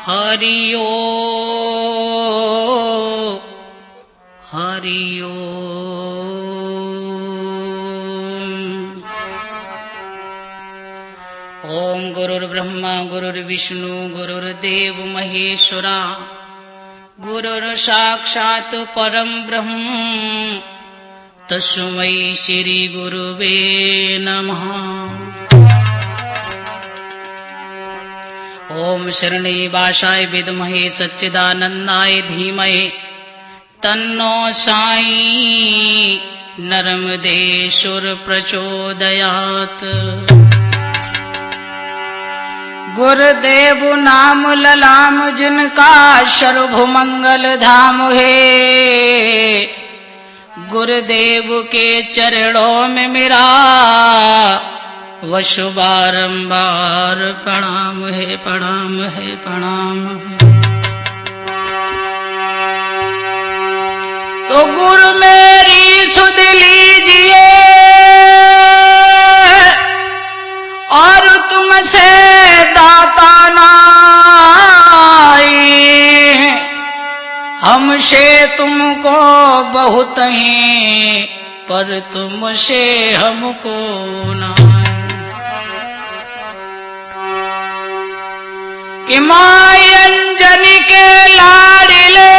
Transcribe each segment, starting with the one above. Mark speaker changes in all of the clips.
Speaker 1: हरि ओम हरि ओम गुरुर्ब्रह्मा गुरुर्विष्णु गुरुर्देव महेश्वरा गुरुर्साक्षात् परं ब्रह्म तस्मै श्री गुरुवे नमः। ओम शरणैवासाय विद्महे सच्चिदानन्दाय धीमहि तन्नो साई नर्मदेश्वर प्रचोदयात्। गुरुदेव नाम ललाम जिनका सर्वमंगल धाम है, गुरुदेव के चरणों में मेरा वशु बारंबार प्रणाम है प्रणाम है प्रणाम है। तो गुरु मेरी सुध लीजिए और तुमसे दाता नाई, हमसे तुमको बहुत ही पर तुमसे हमको ना। कि माई अंजनी के लाडले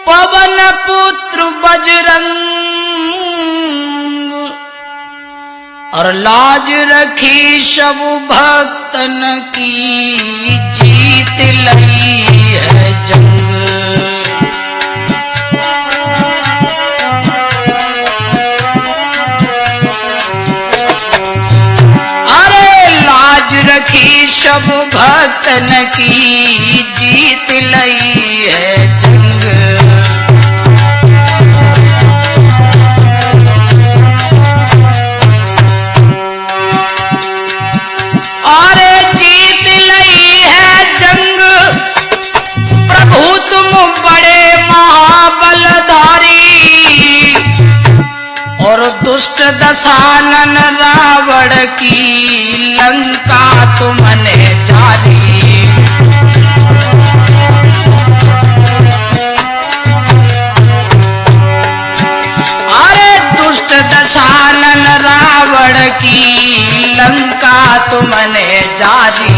Speaker 1: पवन पुत्र बजरंग और लाज रखी सब भक्तन की जीत लई है जंग। रखी सब भक्तन की जीत लई है जंग। और जीत लई है जंग प्रभु तुम बड़े महाबलधारी, और दुष्ट दशानन रावण की लंका तुमने जारी। अरे दुष्ट दशानन रावण की लंका तुमने जारी।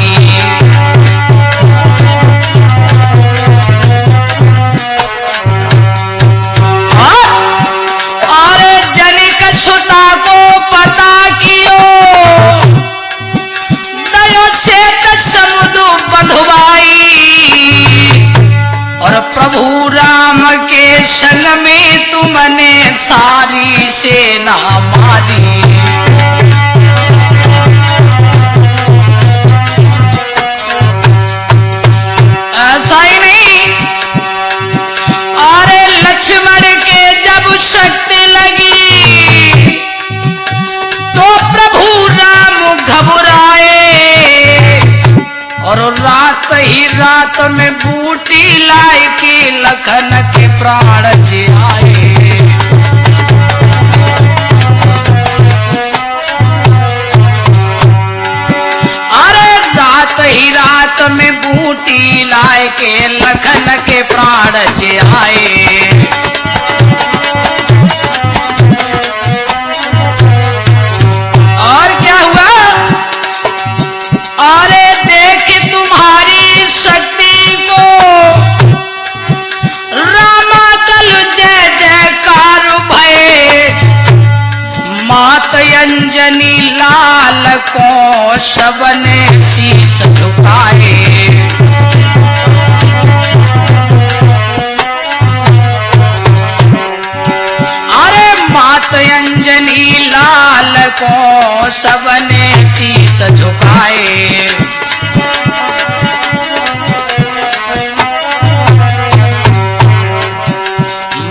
Speaker 1: सुता को पता कियो दयो से समुद्र बंधुवाई, और प्रभु राम के संग में तुमने सारी सेना मारी। ऐसा ही नहीं, अरे लक्ष्मण के जब शक्ति लगी तो प्रभु राम घबराए, और रात ही रात में बूटी लाई के लखन के प्राण जियाए। अरे रात ही रात में बूटी लाई के लखन के प्राण जियाए। और क्या हुआ? अरे देख तुम्हारी शक्ति को रामातल जय जयकार भये, मात अंजनी लाल को सबने शीश झुकाए। अरे मात अंजनी लाल को सबने शीश झुकाए।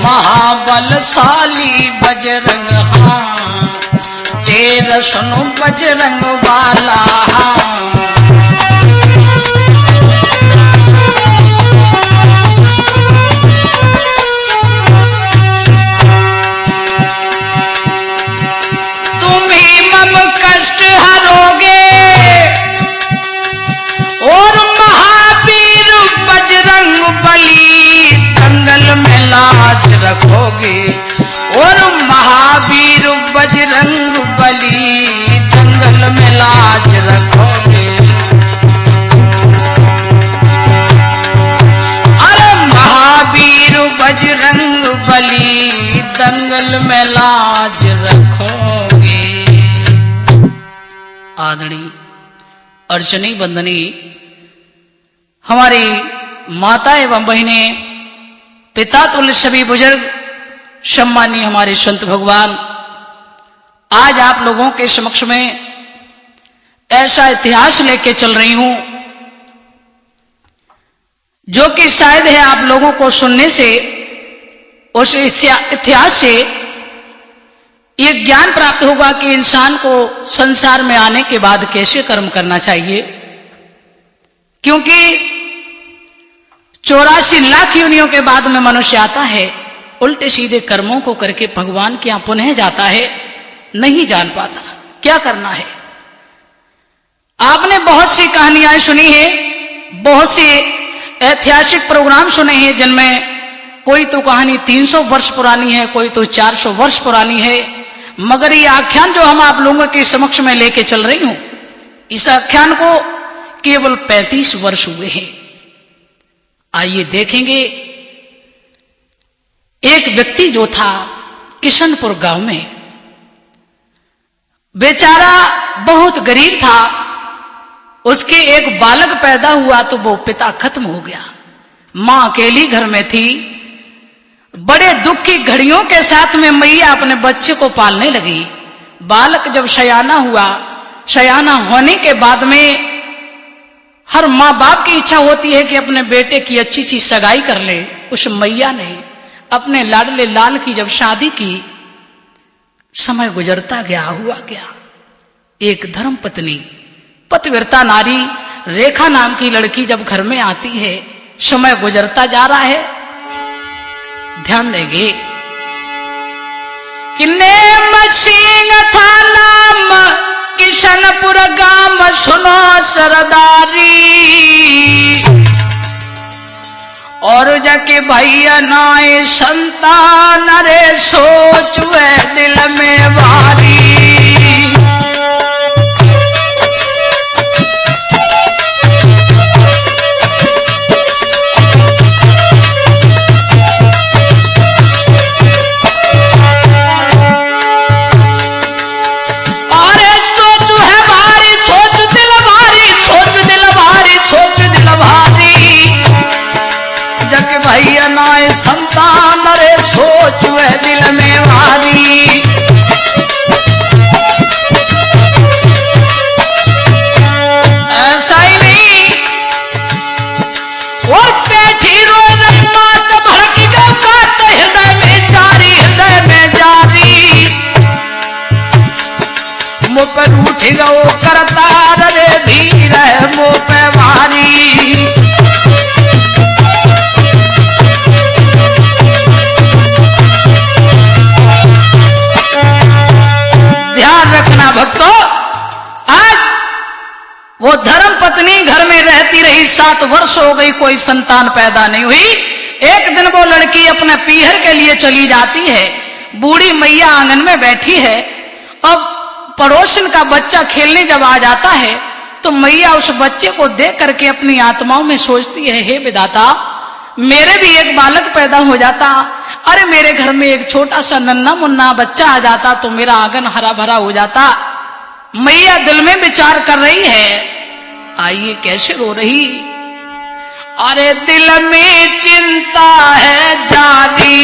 Speaker 1: महाबलशाली बजरंग हाँ, तेरा सुनो बजरंग वाला हाँ। रखोगे। और महावीर बजरंग बली जंगल में लाज रखोगे। अरे महावीर बजरंग बली जंगल में लाज रखोगे। आदरणीय अर्चनी बंदनी हमारी माता एवं बहने, पिता तुल्य सभी बुजुर्ग, सम्मानीय हमारे संत भगवान, आज आप लोगों के समक्ष में ऐसा इतिहास लेके चल रही हूं जो कि शायद है आप लोगों को सुनने से, उस इतिहास से ये ज्ञान प्राप्त होगा कि इंसान को संसार में आने के बाद कैसे कर्म करना चाहिए। क्योंकि 84 लाख योनियों के बाद में मनुष्य आता है, उल्टे सीधे कर्मों को करके भगवान के यहां पुनः जाता है, नहीं जान पाता क्या करना है। आपने बहुत सी कहानियां सुनी है, बहुत से ऐतिहासिक प्रोग्राम सुने हैं जिनमें कोई तो कहानी 300 वर्ष पुरानी है, कोई तो 400 वर्ष पुरानी है, मगर ये आख्यान जो हम आप लोगों के समक्ष में लेके चल रही हूं, इस आख्यान को केवल 35 वर्ष हुए हैं। आइए देखेंगे, एक व्यक्ति जो था किशनपुर गांव में, बेचारा बहुत गरीब था, उसके एक बालक पैदा हुआ तो वो पिता खत्म हो गया, मां अकेली घर में थी। बड़े दुख की घड़ियों के साथ में मैया अपने बच्चे को पालने लगी। बालक जब सयाना हुआ, सयाना होने के बाद में हर माँ बाप की इच्छा होती है कि अपने बेटे की अच्छी सी सगाई कर ले। उस मैया ने अपने लाडले लाल की जब शादी की, समय गुजरता गया, हुआ क्या, एक धर्म पत्नी, पतिव्रता नारी रेखा नाम की लड़की जब घर में आती है, समय गुजरता जा रहा है, ध्यान देंगे कि नेम सिंह था नाम, किशनपुर गांव सुनो सरदारी, और जाके भैया नाए संतान रे सोच वे दिल में भारी। भैया नाए संतान रे सोच वे दिल में भारी। ऐसा ही नहीं, वो बैठी रोज मात भड़क जब काट हृदय में जारी, हृदय में जारी, मुँह पर उठ गो करतार रे धीर है मुँह पे भारी। रखना भक्तों, आज वो धर्म पत्नी घर में रहती रही, 7 वर्ष हो गई, कोई संतान पैदा नहीं हुई। एक दिन वो लड़की अपने पीहर के लिए चली जाती है, बूढ़ी मैया आंगन में बैठी है। अब पड़ोसन का बच्चा खेलने जब आ जाता है तो मैया उस बच्चे को देख करके अपनी आत्माओं में सोचती है, हे विधाता, मेरे भी एक बालक पैदा हो जाता, अरे मेरे घर में एक छोटा सा नन्ना मुन्ना बच्चा आ जाता तो मेरा आंगन हरा भरा हो जाता। मैया दिल में विचार कर रही है, आइए कैसे रो रही, अरे दिल में चिंता है जारी,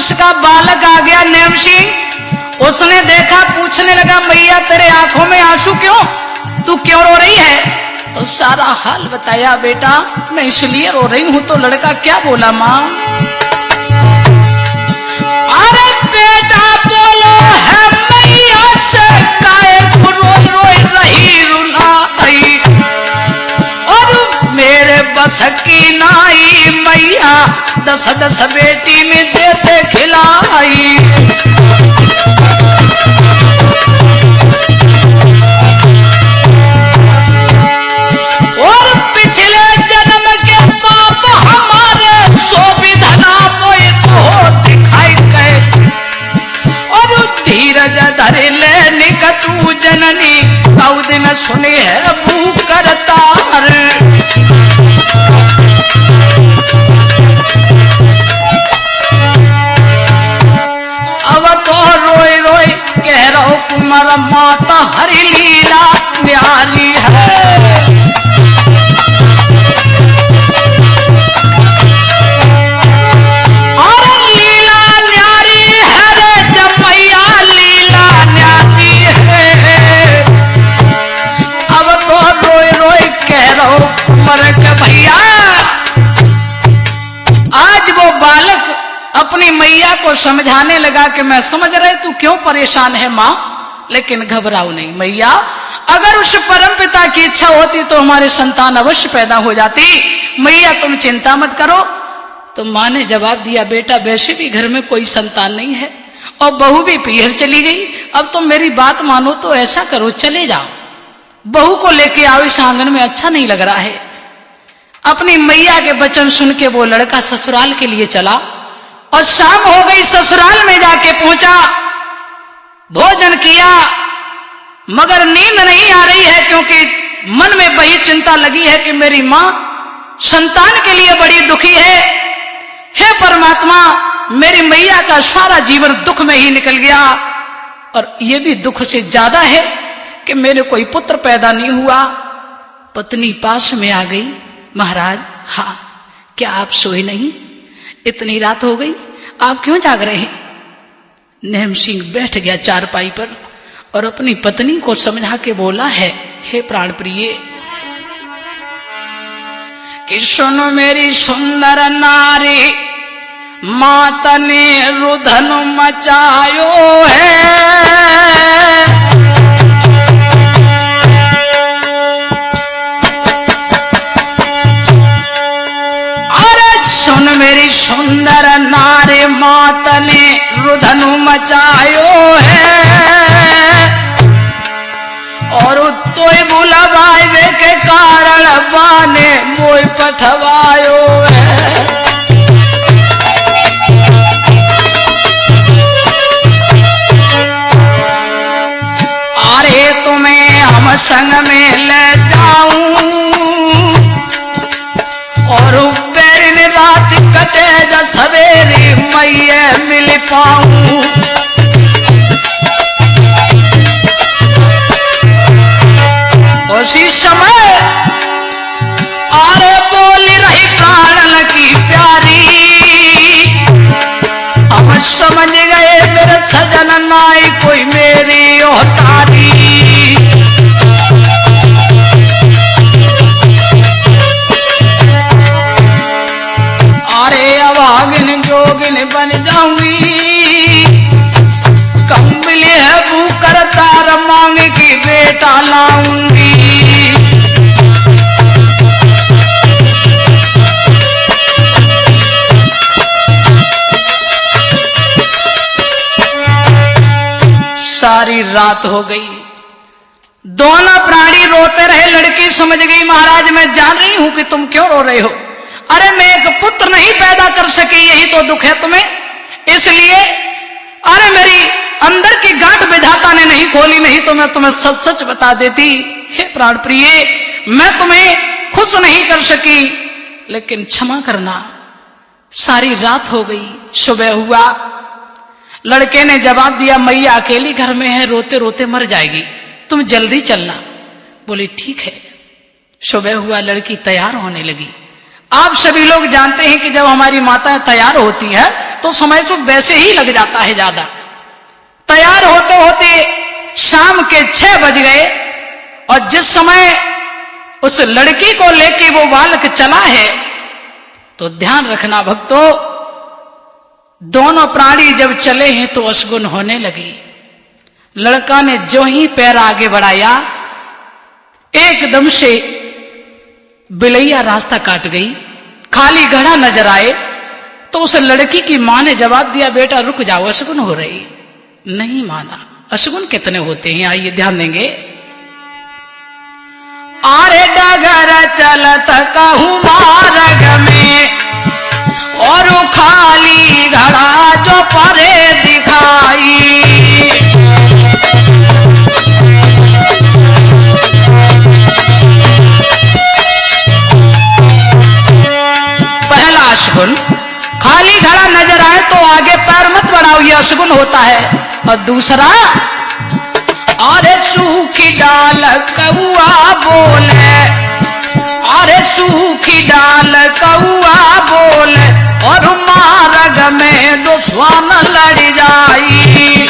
Speaker 1: उसका बालक आ गया नेम सिंह। उसने देखा, पूछने लगा, मैया तेरे आंखों में आंसू क्यों, तू क्यों रो रही है? तो सारा हाल बताया। बेटा मैं इसलिए रो रही हूं। तो लड़का क्या बोला, मां? अरे बेटा बोलो है मैया से काहे रोई रोई रही रुलाई, और मेरे बस की नाई मैया 10-10 बेटी में देते खिलाई। और पिछले जन्म के पाप हमारे सो विधना मोई तो दिखाई गए, और धीरज धर लेने का तू जननी कौ दिन सुने है भू करता। अब तो रोई रोई कह रहा कुमार माता हरि लीला न्यारी है। और लीला न्यारी है रे जमैया लीला न्यारी है। अब तो रोई रोई कह रहा कुमार के भैया। आज वो बालक अपनी मैया को समझाने लगा कि मैं समझ रहे तू क्यों परेशान है मां, लेकिन घबराओ नहीं मैया, अगर उस परम पिता की इच्छा होती तो हमारे संतान अवश्य पैदा हो जाती। मैया तुम चिंता मत करो। तो मां ने जवाब दिया, बेटा वैसे भी घर में कोई संतान नहीं है और बहू भी पीहर चली गई। अब तुम मेरी बात मानो तो ऐसा करो, चले जाओ, बहू को लेके आओ, इस आंगन में अच्छा नहीं लग रहा है। अपनी मैया के वचन सुन के वो लड़का ससुराल के लिए चला, और शाम हो गई, ससुराल में जाके पहुंचा, भोजन किया, मगर नींद नहीं आ रही है, क्योंकि मन में वही चिंता लगी है कि मेरी मां संतान के लिए बड़ी दुखी है। हे परमात्मा, मेरी मैया का सारा जीवन दुख में ही निकल गया, और ये भी दुख से ज्यादा है कि मेरे कोई पुत्र पैदा नहीं हुआ। पत्नी पास में आ गई, महाराज हाँ, क्या आप सोए नहीं? इतनी रात हो गई, आप क्यों जाग रहे हैं? नेम सिंह बैठ गया चारपाई पर और अपनी पत्नी को समझा के बोला है, हे प्राण प्रिय, कि सुनो मेरी सुंदर नारी, माता ने रुदन मचायो है। सुन मेरी सुंदर नारी, माता ने रुदन मचायो है, और तो बुलावे के कारण बाने मोय पठवायो है। अरे तुम्हें हम संग में ले जाऊं, और रात कटे ज सवेरे मैया मिल पाऊं। उसी समय अरे बोल रही प्राणन की प्यारी, हम समझ गए मेरे सजन नाई कोई मेरी ओतारी। अभागिन जोगिन बन जाऊंगी, कम मिले है वो करतार मांग की बेटा लाऊंगी। सारी रात हो गई, दोनों प्राणी रोते रहे। लड़की समझ गई, महाराज मैं जान रही हूं कि तुम क्यों रो रहे हो। अरे मैं एक पुत्र नहीं पैदा कर सकी, यही तो दुख है तुम्हें, इसलिए अरे मेरी अंदर की गांठ विधाता ने नहीं खोली, नहीं तो मैं तुम्हें सच सच बता देती। हे प्राण प्रिय, मैं तुम्हें खुश नहीं कर सकी, लेकिन क्षमा करना। सारी रात हो गई, सुबह हुआ, लड़के ने जवाब दिया, मैया अकेली घर में है, रोते रोते मर जाएगी, तुम जल्दी चलना। बोली ठीक है। सुबह हुआ, लड़की तैयार होने लगी। आप सभी लोग जानते हैं कि जब हमारी माताएं तैयार होती हैं तो समय तो वैसे ही लग जाता है ज्यादा। तैयार होते होते शाम के 6 बज गए और जिस समय उस लड़की को लेके वो बालक चला है, तो ध्यान रखना भक्तों, दोनों प्राणी जब चले हैं तो अशगुन होने लगी। लड़का ने जो ही पैर आगे बढ़ाया, एकदम से बिलैया रास्ता काट गई, खाली घड़ा नजर आए। तो उस लड़की की मां ने जवाब दिया, बेटा रुक जाओ, अशगुन हो रही। नहीं माना। अशगुन कितने होते हैं, आइए ध्यान देंगे। आरे डगर चलत कहूं मार्ग में, और खाली घड़ा जो परे दिखाई। पहला अशगुन, खाली घड़ा नजर आए तो आगे पैर मत बढ़ाओ, ये अशगुन होता है। और दूसरा, अरे सूखी डाल कौआ बोले, अरे सूखी डाल कौआ बोले, और मार्ग में दो स्वान लड़ जाई।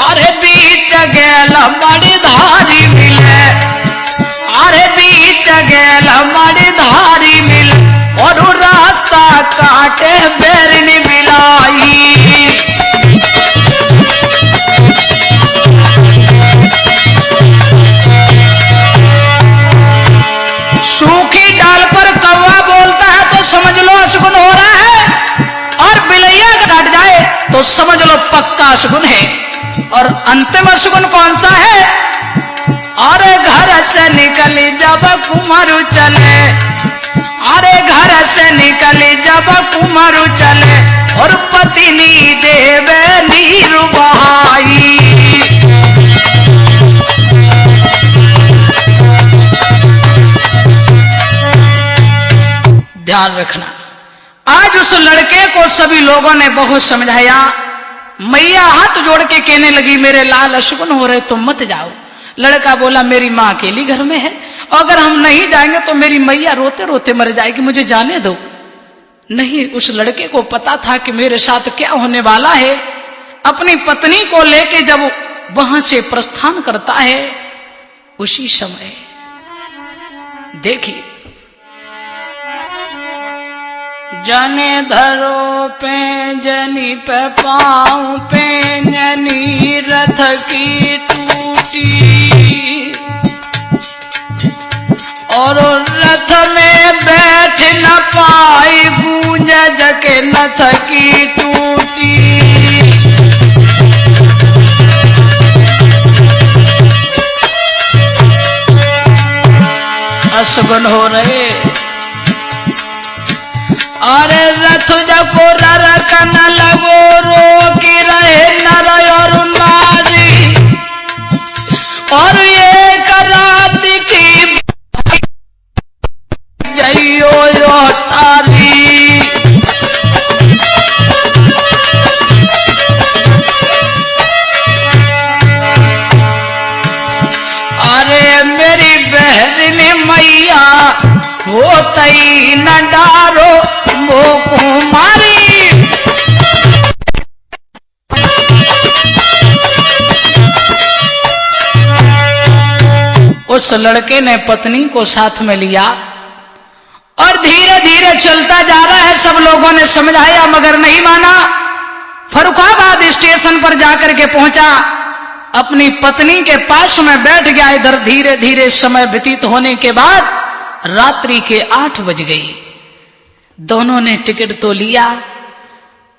Speaker 1: अरे बीच गेल बड़ी धारी मिले, अरे बीच गेल बड़ी धारी मिले, और रास्ता काटे बेरनी मिलाई। सूखी डाल पर कौवा बोलता है तो समझ लो अशगुन हो रहा है, और बिलैया काट जाए तो समझ लो पक्का अशगुन है। और अंतिम अशगुन कौन सा है? अरे घर से निकली जब कुमारू चले, अरे घर से निकली जब कुमारू चले, और पत्नी देवे नीरु बहाई। ध्यान रखना, आज उस लड़के को सभी लोगों ने बहुत समझाया। मैया हाथ जोड़ के कहने लगी, मेरे लाल अशगुन हो रहे, तुम मत जाओ। लड़का बोला, मेरी माँ अकेली घर में है, अगर हम नहीं जाएंगे तो मेरी मैया रोते रोते मर जाएगी, मुझे जाने दो। नहीं, उस लड़के को पता था कि मेरे साथ क्या होने वाला है। अपनी पत्नी को लेके जब वहां से प्रस्थान करता है, उसी समय देखिए, जने धरो पे जनी पे पाँव पे जनी रथ की टूटी, और रथ में बैठ न पाई गूंज जके नथ की टूटी। अशगुन हो रहे, अरे रथ जको ररकन लगो, रोकी रहे नर और नारी, और एक रात की जइयो यो तारी। अरे मेरी बहन मैया होतई न डारो वो कुमारी। उस लड़के ने पत्नी को साथ में लिया और धीरे धीरे चलता जा रहा है। सब लोगों ने समझाया मगर नहीं माना। फर्रुखाबाद स्टेशन पर जाकर के पहुंचा, अपनी पत्नी के पास में बैठ गया। इधर धीरे धीरे समय व्यतीत होने के बाद रात्रि के 8 बज गई। दोनों ने टिकट तो लिया,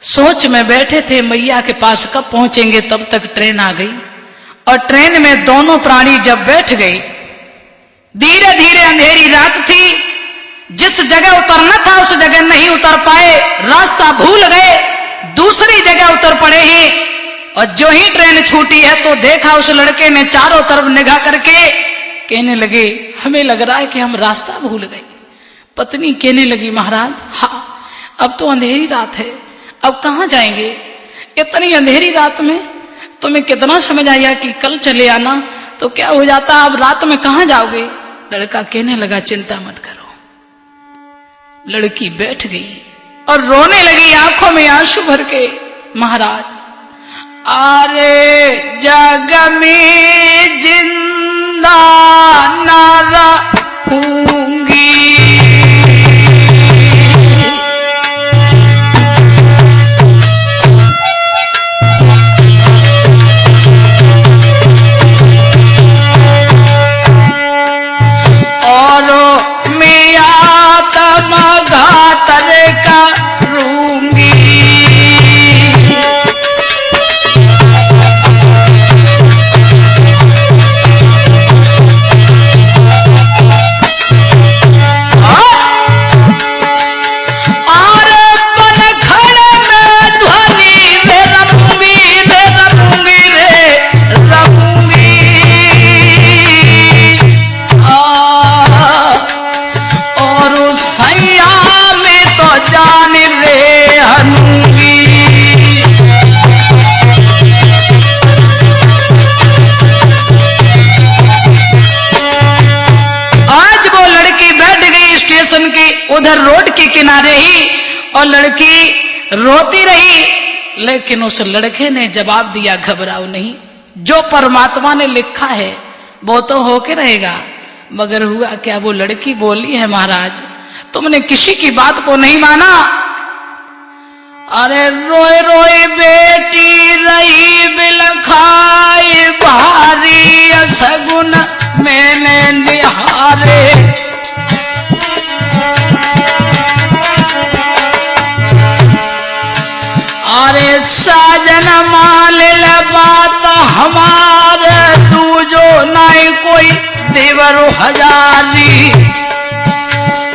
Speaker 1: सोच में बैठे थे मैया के पास कब पहुंचेंगे। तब तक ट्रेन आ गई और ट्रेन में दोनों प्राणी जब बैठ गई, धीरे धीरे अंधेरी रात थी। जिस जगह उतरना था उस जगह नहीं उतर पाए, रास्ता भूल गए, दूसरी जगह उतर पड़े हैं। और जो ही ट्रेन छूटी है तो देखा उस लड़के ने चारों तरफ निगाह करके कहने लगे, हमें लग रहा है कि हम रास्ता भूल गए। पत्नी कहने लगी, महाराज हाँ, अब तो अंधेरी रात है, अब कहाँ जाएंगे। इतनी अंधेरी रात में तुम्हें कितना समझ आया कि कल चले आना। तो क्या हो जाता, अब रात में कहां जाओगे? लड़का कहने लगा चिंता मत करो। लड़की बैठ गई और रोने लगी आंखों में आंसू भर के, महाराज अरे जग में जिंदा न रहूंगी, उधर रोड के किनारे ही, और लड़की रोती रही। लेकिन उस लड़के ने जवाब दिया, घबराओ नहीं, जो परमात्मा ने लिखा है वो तो होके रहेगा। मगर हुआ क्या, वो लड़की बोली है, महाराज तुमने किसी की बात को नहीं माना। अरे रोए रोए बेटी रही बिलखाई, भारी सगुन मैंने निहारे। अरे साजन मान ले बात हमारे, तू जो नहीं कोई देवरो हजारी।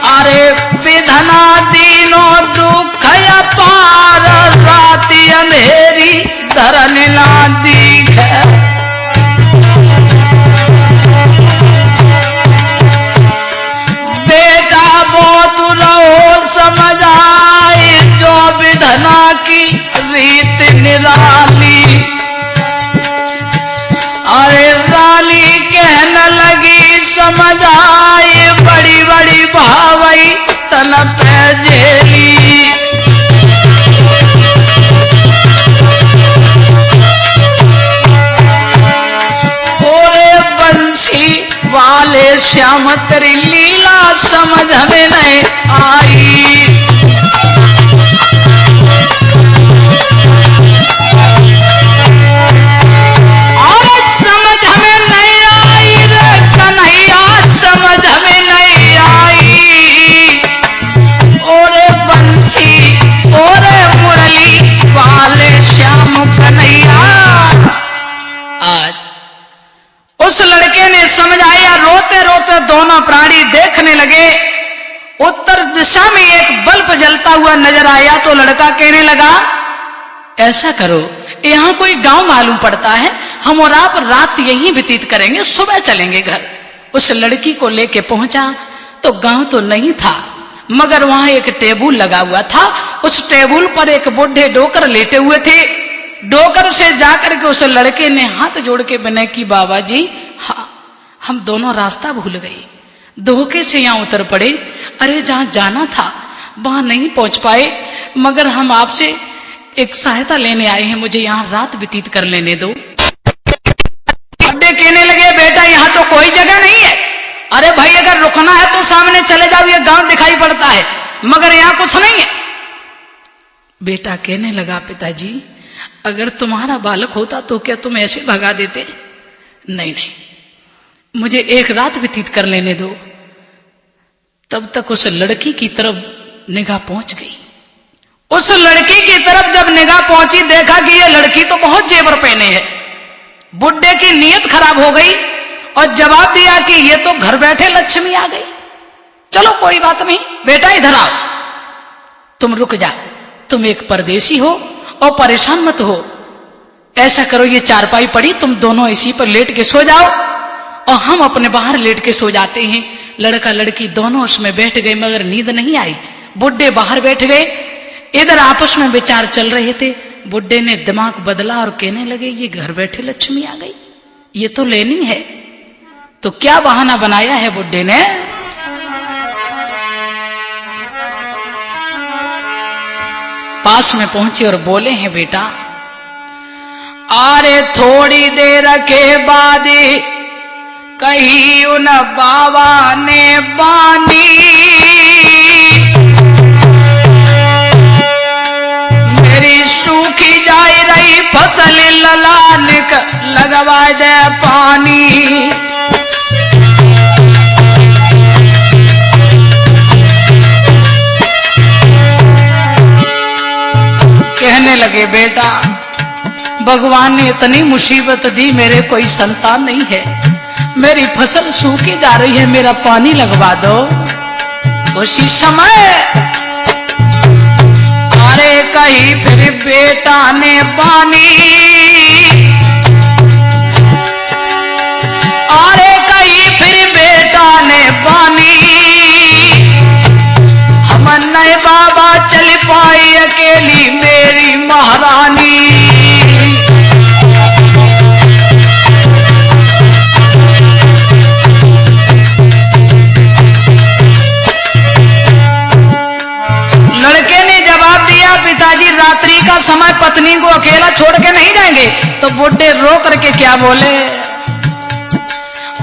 Speaker 1: अरे विधना दीनों दुख अपार, राती अंधेरी धरन ना दिखे। बेटा बहुत रहो समझ आए, जो विधना की रीत निराली। अरे रानी कहने लगी समझ आए, बड़ी बड़ी भावई तन पे झेली। ओरे बंसी वाले श्याम तेरी लीला समझ में नहीं आई। उस लड़के ने समझ आया, रोते रोते दोनों प्राणी देखने लगे। उत्तर दिशा में एक बल्ब जलता हुआ नजर आया तो लड़का कहने लगा, ऐसा करो, यहाँ कोई गांव मालूम पड़ता है, हम और आप रात यहीं व्यतीत करेंगे, सुबह चलेंगे घर। उस लड़की को लेके पहुंचा तो गांव तो नहीं था, मगर वहां एक टेबुल लगा हुआ था। उस टेबुल पर एक बूढ़े डोकर लेटे हुए थे। डोकर से जाकर के उस लड़के ने हाथ जोड़ के विनय की, बाबा जी हाँ, हम दोनों रास्ता भूल गए, धोखे से यहाँ उतर पड़े। अरे जहां जाना था वहां नहीं पहुंच पाए, मगर हम आपसे एक सहायता लेने आए हैं, मुझे यहाँ रात व्यतीत कर लेने दो। कहने लगे, बेटा यहाँ तो कोई जगह नहीं है। अरे भाई अगर रुकना है तो सामने चले जाओ, ये गांव दिखाई पड़ता है, मगर यहाँ कुछ नहीं है। बेटा कहने लगा, पिताजी अगर तुम्हारा बालक होता तो क्या तुम ऐसे भगा देते? नहीं नहीं, मुझे एक रात व्यतीत कर लेने दो। तब तक उस लड़की की तरफ निगाह पहुंच गई। उस लड़की की तरफ जब निगाह पहुंची, देखा कि ये लड़की तो बहुत जेवर पहने है। बुड्ढे की नीयत खराब हो गई और जवाब दिया कि ये तो घर बैठे लक्ष्मी आ गई। चलो कोई बात नहीं बेटा, इधर आओ, तुम रुक जाओ, तुम एक परदेसी हो और परेशान मत हो। ऐसा करो, ये चारपाई पड़ी, तुम दोनों इसी पर लेट के सो जाओ और हम अपने बाहर लेट के सो जाते हैं। लड़का लड़की दोनों उसमें बैठ गए, मगर नींद नहीं आई। बुड्ढे बाहर बैठ गए, इधर आपस में विचार चल रहे थे। बुड्ढे ने दिमाग बदला और कहने लगे, ये घर बैठे लक्ष्मी आ गई, ये तो लेनी है। तो क्या बहाना बनाया है बुड्ढे ने? पास में पहुंचे और बोले हैं, बेटा अरे थोड़ी देर के बाद कही उन बाबा ने बानी, मेरी सूखी जाए रही फसल ललानिक लगवा दे पानी। कहने लगे, बेटा भगवान ने इतनी मुसीबत दी, मेरे कोई संतान नहीं है, मेरी फसल सूखी जा रही है, मेरा पानी लगवा दो। उसी समय अरे कही फिर बेटा ने पानी, अरे कही फिर बेटा ने पानी, हम नए बाबा चल पाई अकेली मेरी महारानी। लड़के ने जवाब दिया, पिताजी रात्रि का समय पत्नी को अकेला छोड़ के नहीं जाएंगे। तो बुड्ढे रो करके क्या बोले,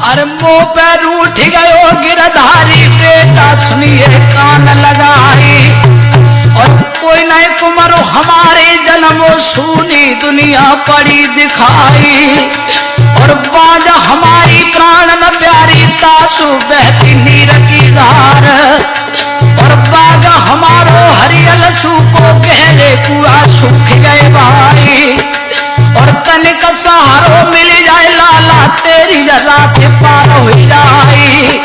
Speaker 1: अरे मुंह पर उठ गयो गिरधारी, बेटा सुनिए कान लगाई, और कोई नहीं कुमारो हमारे जन्मों सुनी दुनिया पड़ी दिखाई, और बाजा हमारी प्राण न प्यारी तासु बहती नीर की धार, और बागा हमारो हरियल सूखो गहरे कुआ सूख गए भाई, और तनिक सहारो मिल जाए लाला तेरी रात पार हो जाए,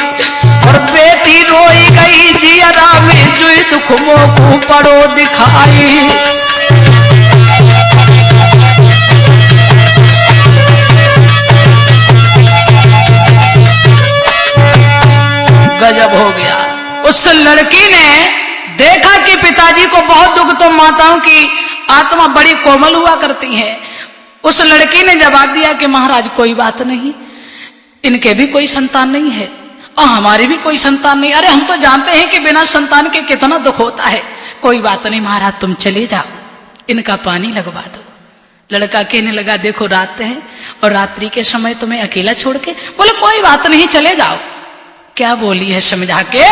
Speaker 1: और बेटी रोई गई जियरा में जुई दुख मोकू पड़ो दिखाई। गजब हो गया। उस लड़की ने देखा कि पिताजी को बहुत दुख, तो माताओं की आत्मा बड़ी कोमल हुआ करती है। उस लड़की ने जवाब दिया कि महाराज कोई बात नहीं, इनके भी कोई संतान नहीं है और हमारी भी कोई संतान नहीं। अरे हम तो जानते हैं कि बिना संतान के कितना दुख होता है। कोई बात नहीं महाराज, तुम चले जाओ, इनका पानी लगवा दो। लड़का कहने लगा, देखो रात है और रात्रि के समय तुम्हें अकेला छोड़ के, बोले कोई बात नहीं चले जाओ। क्या बोली है समझा के,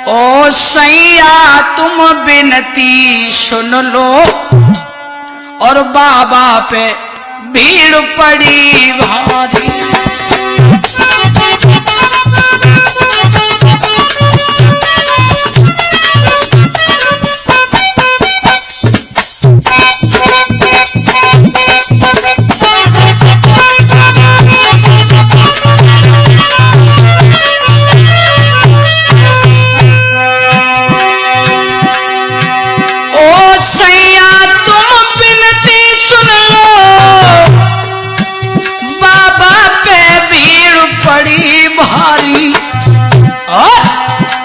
Speaker 1: ओ सैया तुम बिनती सुन लो, और बाबा पे भीड़ पड़ी भारी,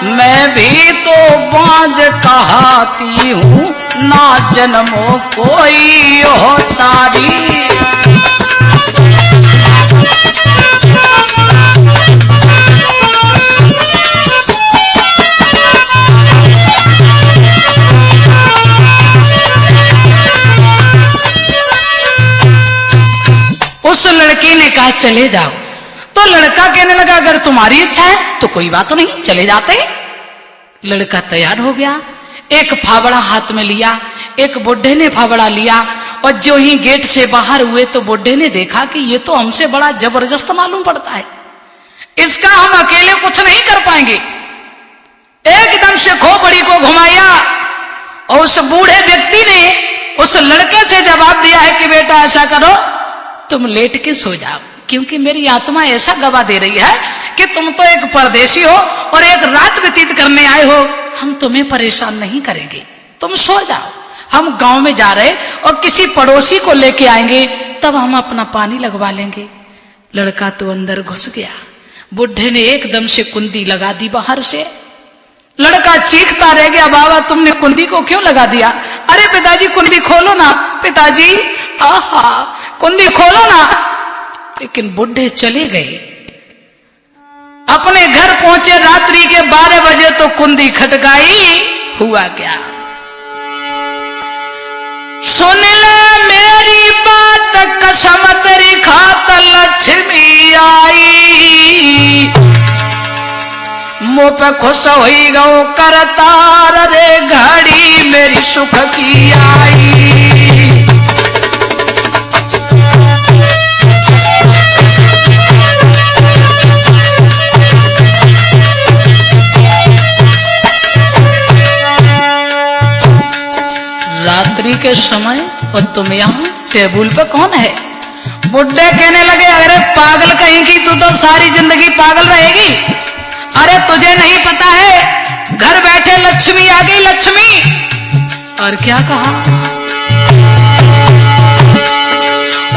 Speaker 1: मैं भी तो बाज कहाती हूँ ना जन्मों कोई हो तारी, उस लड़की ने कहा चले जाओ। तो लड़का कहने लगा अगर तुम्हारी इच्छा है तो कोई बात नहीं चले जाते। लड़का तैयार हो गया, एक फावड़ा हाथ में लिया, एक बुड्ढे ने फावड़ा लिया, और जो ही गेट से बाहर हुए तो बुड्ढे ने देखा कि ये तो हमसे बड़ा जबरदस्त मालूम पड़ता है, इसका हम अकेले कुछ नहीं कर पाएंगे। एकदम से खोपड़ी को घुमाया और उस बूढ़े व्यक्ति ने उस लड़के से जवाब दिया है कि बेटा ऐसा करो, तुम लेट के सो जाओ, क्योंकि मेरी आत्मा ऐसा गवाह दे रही है कि तुम तो एक परदेशी हो और एक रात व्यतीत करने आए हो, हम तुम्हें परेशान नहीं करेंगे, तुम सो जाओ। हम गांव में जा रहे और किसी पड़ोसी को लेके आएंगे, तब हम अपना पानी लगवा लेंगे। लड़का तो अंदर घुस गया। बुढ़े ने एकदम से कुंडी लगा दी बाहर से। लड़का चीखता रह गया, बाबा तुमने कुंडी को क्यों लगा दिया? अरे पिताजी कुंडी खोलो ना, पिताजी आहा कुंडी खोलो ना। लेकिन बुढ़े चले गए। अपने घर पहुंचे रात्रि के 12 बजे तो कुंदी खटकाई। हुआ क्या? सुन ले मेरी बात कसम तेरी खात लक्ष्मी आई, मुंह पे खुश हुई गो करतार रे घड़ी मेरी सुख की आई। रात्रि के समय और तुम यहाँ टेबल पे कौन है? बुड्ढे कहने लगे अरे पागल कहीं की, तू तो सारी जिंदगी पागल रहेगी। अरे तुझे नहीं पता है घर बैठे लक्ष्मी आ गई लक्ष्मी। और क्या कहा?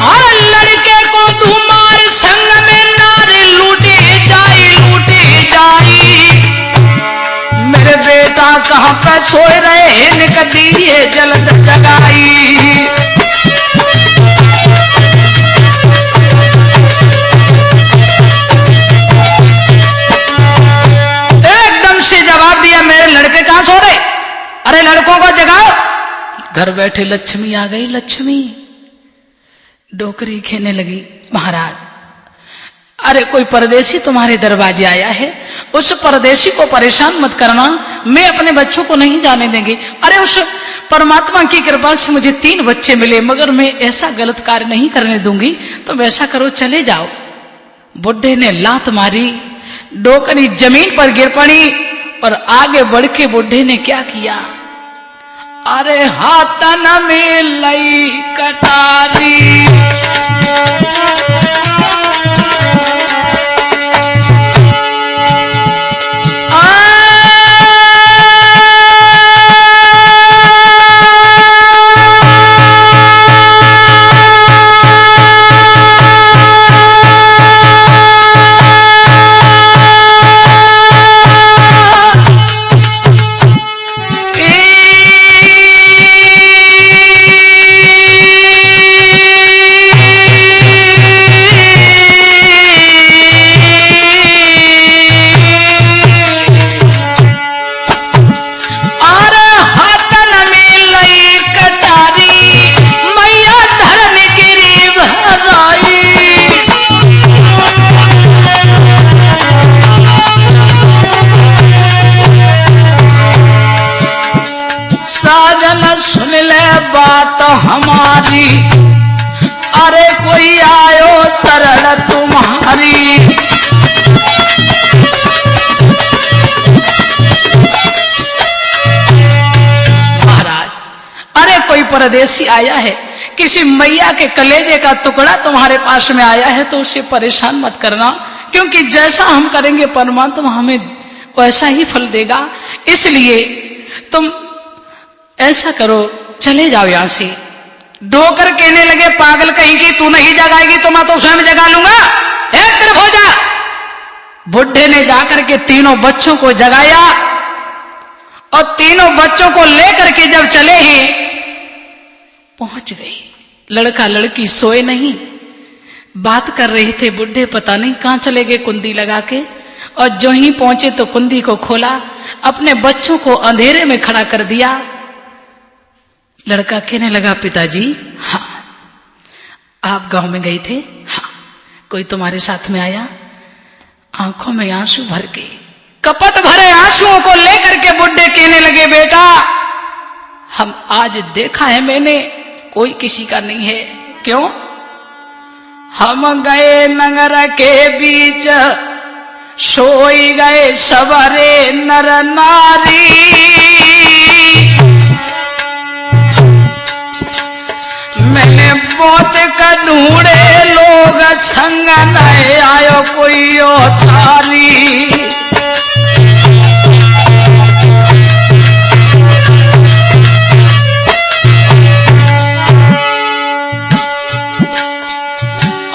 Speaker 1: और लड़के को तुम्हारे संग में नारी लूटी जाई। मेरे बेटा कहाँ पे सोए रहे निकली है जल्द जगाई। एकदम से जवाब दिया मेरे लड़के कहाँ सो रहे? अरे लड़कों को जगाओ। घर बैठे लक्ष्मी आ गई। लक्ष्मी डोकरी खेने लगी। महाराज अरे कोई परदेसी तुम्हारे दरवाजे आया है, उस परदेसी को परेशान मत करना, मैं अपने बच्चों को नहीं जाने देंगे। अरे उस परमात्मा की कृपा से मुझे 3 बच्चे मिले, मगर मैं ऐसा गलत कार्य नहीं करने दूंगी, तो वैसा करो चले जाओ। बुढ़े ने लात मारी, डोकरी जमीन पर गिर पड़ी और आगे बढ़ के बुढ़े ने क्या किया? अरे हाथन में लई कटारी, हमारी अरे कोई आयो शरण तुम्हारी। महाराज अरे कोई परदेसी आया है, किसी मैया के कलेजे का टुकड़ा तुम्हारे पास में आया है, तो उसे परेशान मत करना, क्योंकि जैसा हम करेंगे परमात्मा हमें वैसा ही फल देगा। इसलिए तुम ऐसा करो चले जाओ यहां से। डोकर कहने लगे पागल कहीं की, तू नहीं जगाएगी तो मैं तो स्वयं जगा लूंगा, एक तरफ हो जा। बुढ़े ने जाकर के 3 बच्चों को जगाया और 3 बच्चों को लेकर के जब चले हैं पहुंच गए। लड़का लड़की सोए नहीं, बात कर रहे थे। बुढ़े पता नहीं कहां चले गए कुंडी लगा के, और जो ही पहुंचे तो कुंडी को खोला, अपने बच्चों को अंधेरे में खड़ा कर दिया। लड़का कहने लगा पिताजी हाँ आप गांव में गए थे? हाँ। कोई तुम्हारे साथ में आया? आंखों में आंसू भर के, कपट भरे आंसुओं को लेकर के बुढ़े कहने लगे बेटा हम आज देखा है मैंने, कोई किसी का नहीं है। क्यों? हम गए नगर के बीच सोई गए सवारे नर नारी, मैंने बहुत का ढूंढे लोग संग नहीं आयो कोई और थारी।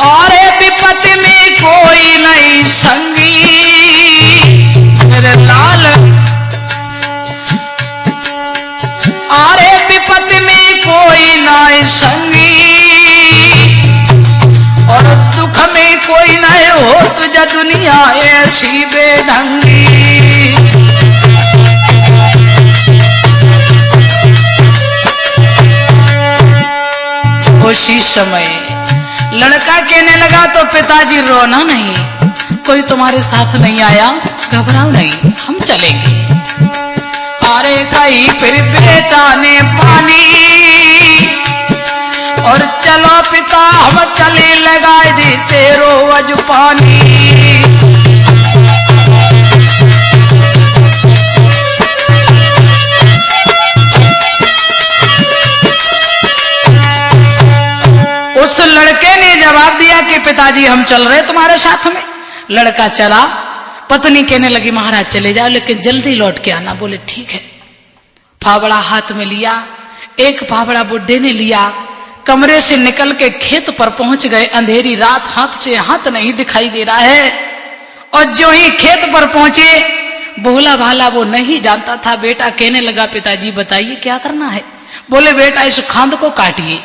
Speaker 1: और विपत्ति में कोई नहीं संगी मेरे लाल, अरे विपत्ति में कोई नहीं संगी और दुख में दुनिया ऐसी बेढंगी। उसी समय लड़का कहने लगा तो पिताजी रोना नहीं, कोई तुम्हारे साथ नहीं आया, घबराओ नहीं, हम चलेंगे। अरे कहीं फिर बेटा ने पानी और चलो पिता हम चले लगाए देते रोज पानी। उस लड़के ने जवाब दिया कि पिताजी हम चल रहे तुम्हारे साथ में। लड़का चला, पत्नी कहने लगी महाराज चले जाओ लेकिन जल्दी लौट के आना। बोले ठीक है। फावड़ा हाथ में लिया, एक फावड़ा बुड्ढे ने लिया, कमरे से निकल के खेत पर पहुंच गए। अंधेरी रात, हाथ से हाथ नहीं दिखाई दे रहा है। और जो ही खेत पर पहुंचे, भोला भाला वो नहीं जानता था। बेटा कहने लगा पिताजी बताइए क्या करना है। बोले बेटा इस खांद को काटिए।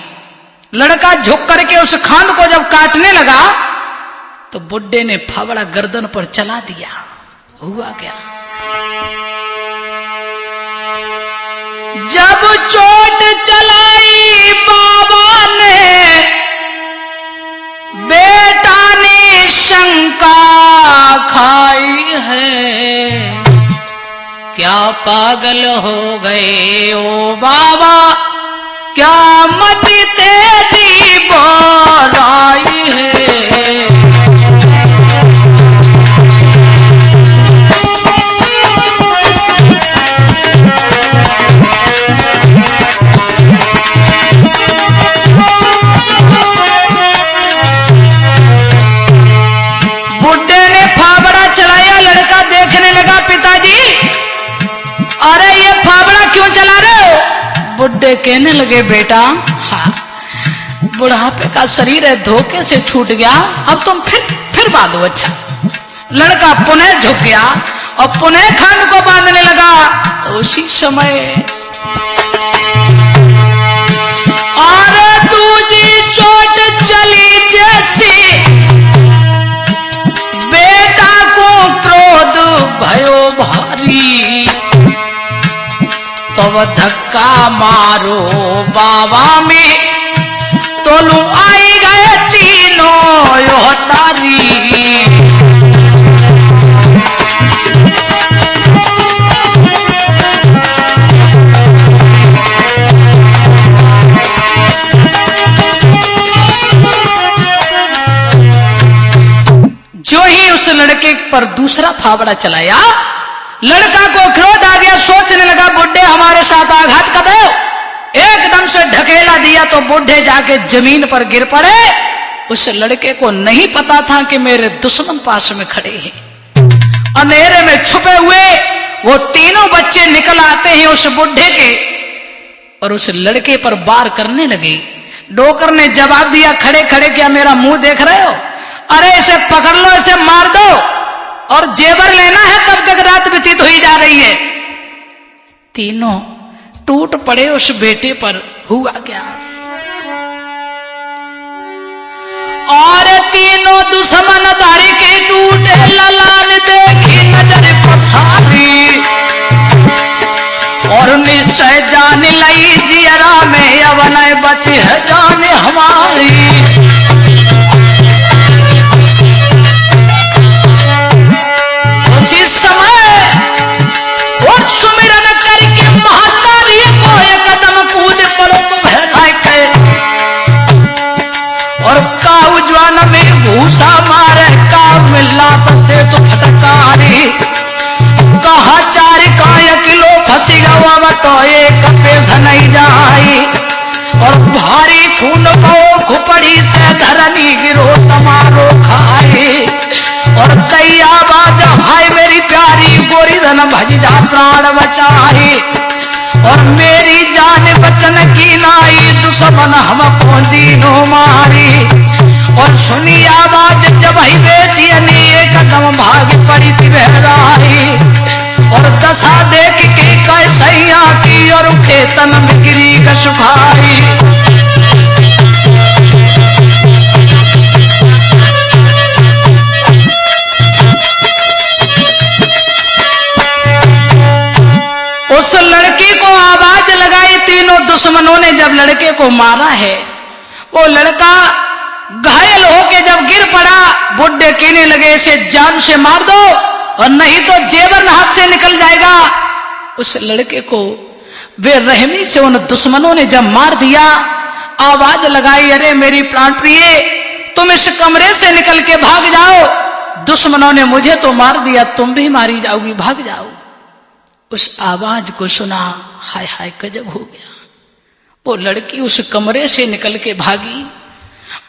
Speaker 1: लड़का झुक करके उस खांद को जब काटने लगा तो बुड्ढे ने फावड़ा गर्दन पर चला दिया। हुआ क्या, जब चोट चलाई बाबा ने, बेटा ने शंका खाई है। क्या पागल हो गए ओ बाबा, क्या मति तेरी बोराई है। बुड्ढे ने फावड़ा चलाया। लड़का देखने लगा पिताजी अरे ये फावड़ा क्यों चला रहे हो। बुड्ढे कहने लगे बेटा हाँ बुढ़ापे का शरीर है, धोखे से छूट गया, अब तुम फिर बांधो। अच्छा। लड़का पुनः झुक गया और पुनः खांद को बांधने लगा। तो उसी समय और दूजी चोट चली जैसी, बेटा को क्रोध भयो भारी। तो धक्का मारो बाबा में, तोलू आई गए तीनों योतारी। जो ही उस लड़के पर दूसरा फावड़ा चलाया, लड़का को क्रोध आ गया। सोचने लगा बुड्ढे हमारे साथ आघात कर रहे हो। एकदम से ढकेला दिया तो बुड्ढे जाके जमीन पर गिर पड़े। उस लड़के को नहीं पता था कि मेरे दुश्मन पास में खड़े हैं। अंधेरे में छुपे हुए वो तीनों बच्चे निकल आते हैं उस बुड्ढे के और उस लड़के पर वार करने लगे। डोकर ने जवाब दिया खड़े खड़े क्या मेरा मुंह देख रहे हो, अरे इसे पकड़ लो, इसे मार दो और जेवर लेना है, तब तक रात व्यतीत हुई जा रही है। तीनों टूट पड़े उस बेटे पर। हुआ क्या, और तीनों दुश्मन धारी के टूटे ललान देखी नजर पसारी और निश्चय जान लई जियरा में अवन बची है जान हमारी। उसी समय वो सुमिरन करके महातारी को एक कदम कूद पड़ो तुम्हें लायक और काऊ ज्वान में भूसा मारे काऊ मिला तस्ते तो फटकारी कहा 4 किलो फंसी गवा तो एक पैसा नहीं जाई और भारी खून को खुपड़ी से धरनी गिरो समारो खाई और दैया बाज हाय मेरी प्यारी गोरी धन भज जा प्राण बचाई और मेरी जान बचन की नाई दुश्मन हम पहुंची नो मारी और सुनी आवाज जब ही बेटी ने एक कदम भाग पड़ी थी बहराई और दशा देख के कैसैया की और खेतन में गिरी कशुभाई। उस लड़की को आवाज लगाई। तीनों दुश्मनों ने जब लड़के को मारा है, वो लड़का घायल होके जब गिर पड़ा, बुड्ढे कहने लगे इसे जान से मार दो और नहीं तो जेवर हाथ से निकल जाएगा। उस लड़के को बेरहमी से उन दुश्मनों ने जब मार दिया, आवाज लगाई, अरे मेरी प्राण प्रिय, तुम इस कमरे से निकल के भाग जाओ, दुश्मनों ने मुझे तो मार दिया, तुम भी मारी जाओगी, भाग जाओ। उस आवाज को सुना, हाय हाय गजब हो गया। वो लड़की उस कमरे से निकल के भागी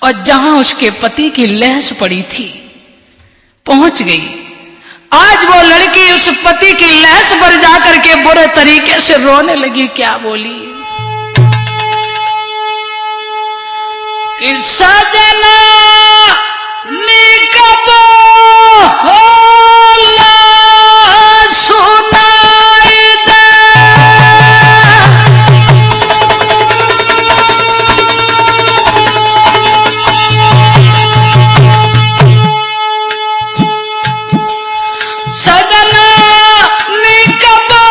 Speaker 1: और जहां उसके पति की लहस पड़ी थी पहुंच गई। आज वो लड़की उस पति की लहस पर जाकर के बुरे तरीके से रोने लगी। क्या बोली कि सजना निकबो होला सुनाई दे, सजना निकबो